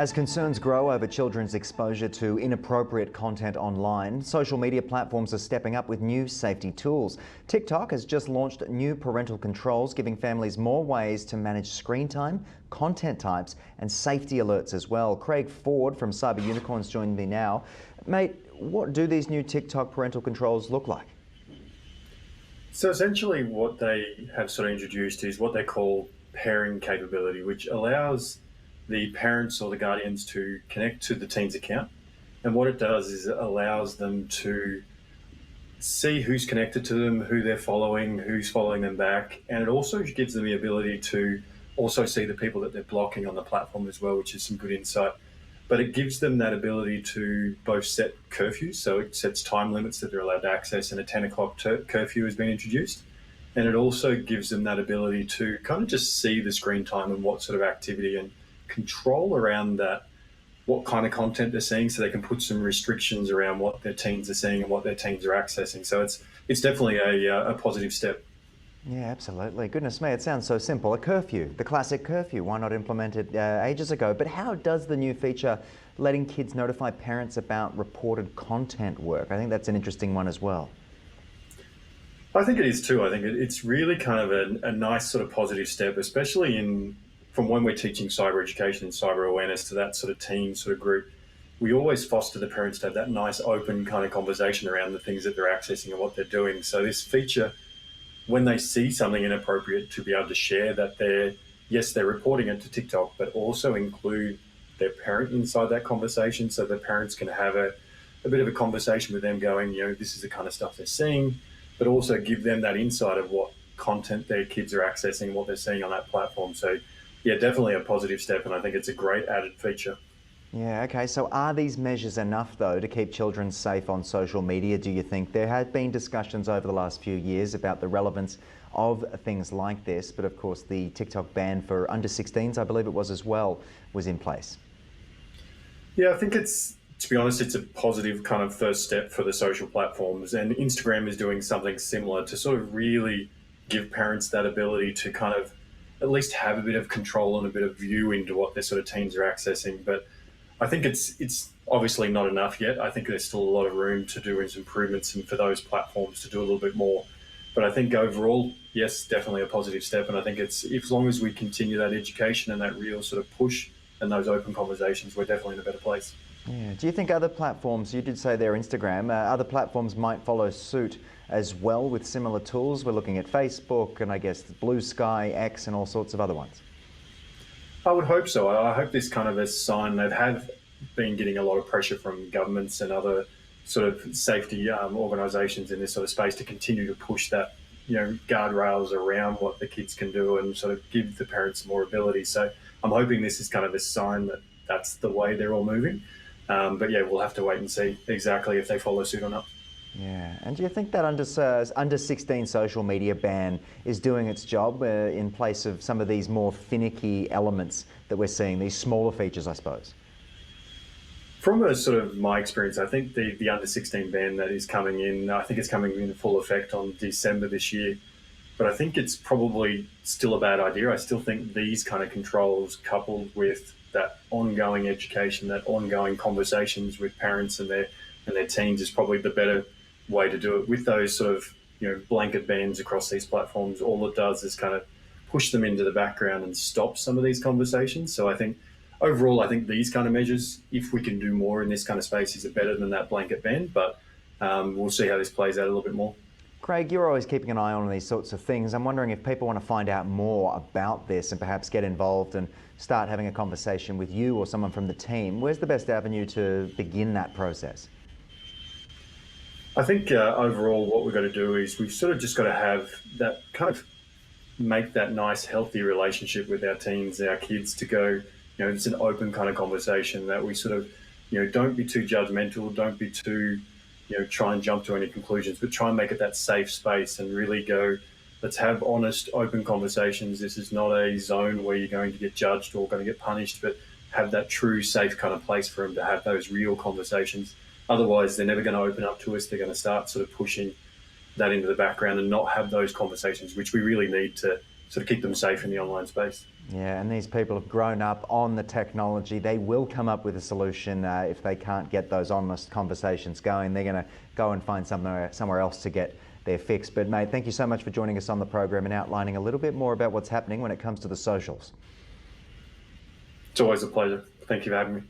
As concerns grow over children's exposure to inappropriate content online, social media platforms are stepping up with new safety tools. TikTok has just launched new parental controls, giving families more ways to manage screen time, content types and safety alerts as well. Craig Ford from Cyber Unicorns joined me now. Mate, what do these new TikTok parental controls look like? So essentially what they have sort of introduced is what they call pairing capability, which allows the parents or the guardians to connect to the teen's account. And what it does is it allows them to see who's connected to them, who they're following, who's following them back. And it also gives them the ability to also see the people that they're blocking on the platform as well, which is some good insight. But it gives them that ability to both set curfews, so it sets time limits that they're allowed to access, and a 10 o'clock curfew has been introduced. And it also gives them that ability to kind of just see the screen time and what sort of activity and control around that, what kind of content they're seeing, so they can put some restrictions around what their teens are seeing and what their teens are accessing. So it's definitely a positive step. Yeah, absolutely. Goodness me, it sounds so simple. A curfew, the classic curfew. Why not implement it ages ago? But how does the new feature letting kids notify parents about reported content work? I think that's an interesting one as well. I think it is too. I think it's really kind of a nice sort of positive step, especially from when we're teaching cyber education and cyber awareness to that sort of teen sort of group. We always foster the parents to have that nice open kind of conversation around the things that they're accessing and what they're doing. So this feature, when they see something inappropriate, to be able to share that they're reporting it to TikTok, but also include their parent inside that conversation, so the parents can have a bit of a conversation with them going, this is the kind of stuff they're seeing, but also give them that insight of what content their kids are accessing, what they're seeing on that platform. So yeah, definitely a positive step, and I think it's a great added feature. Yeah, okay. So are these measures enough, though, to keep children safe on social media, do you think? There have been discussions over the last few years about the relevance of things like this, but of course the TikTok ban for under 16s, I believe it was as well, was in place. Yeah, I think to be honest, it's a positive kind of first step for the social platforms, and Instagram is doing something similar to sort of really give parents that ability to kind of at least have a bit of control and a bit of view into what their sort of teens are accessing. But I think it's obviously not enough yet. I think there's still a lot of room to do some improvements and for those platforms to do a little bit more. But I think overall, yes, definitely a positive step. And I think it's, as long as we continue that education and that real sort of push and those open conversations, we're definitely in a better place. Yeah. Do you think other platforms, you did say there Instagram, other platforms might follow suit as well with similar tools? We're looking at Facebook and I guess Blue Sky, X and all sorts of other ones. I would hope so. I hope this kind of a sign. They have been getting a lot of pressure from governments and other sort of safety organisations in this sort of space to continue to push that, guardrails around what the kids can do and sort of give the parents more ability. So I'm hoping this is kind of a sign that that's the way they're all moving. But yeah, we'll have to wait and see exactly if they follow suit or not. Yeah, and do you think that under 16 social media ban is doing its job in place of some of these more finicky elements that we're seeing, these smaller features, I suppose? From a sort of my experience, I think the under 16 ban that is coming in, I think it's coming in full effect on December this year. But I think it's probably still a bad idea. I still think these kind of controls, coupled with that ongoing education, that ongoing conversations with parents and their teens, is probably the better way to do it. With those sort of blanket bans across these platforms, all it does is kind of push them into the background and stop some of these conversations. So I think overall, I think these kind of measures, if we can do more in this kind of space, is it better than that blanket ban? But we'll see how this plays out a little bit more. Craig, you're always keeping an eye on these sorts of things. I'm wondering if people want to find out more about this and perhaps get involved and start having a conversation with you or someone from the team. Where's the best avenue to begin that process? I think overall what we've got to do is we've sort of just got to have that kind of make that nice, healthy relationship with our teens, our kids, to go, it's an open kind of conversation that we sort of, don't be too judgmental, don't be too, try and jump to any conclusions, but try and make it that safe space and really go, let's have honest, open conversations. This is not a zone where you're going to get judged or going to get punished, but have that true, safe kind of place for them to have those real conversations. Otherwise, they're never going to open up to us. They're going to start sort of pushing that into the background and not have those conversations, which we really need to sort of keep them safe in the online space. Yeah, and these people have grown up on the technology. They will come up with a solution if they can't get those honest conversations going. They're going to go and find somewhere else to get their fix. But mate, thank you so much for joining us on the program and outlining a little bit more about what's happening when it comes to the socials. It's always a pleasure. Thank you for having me.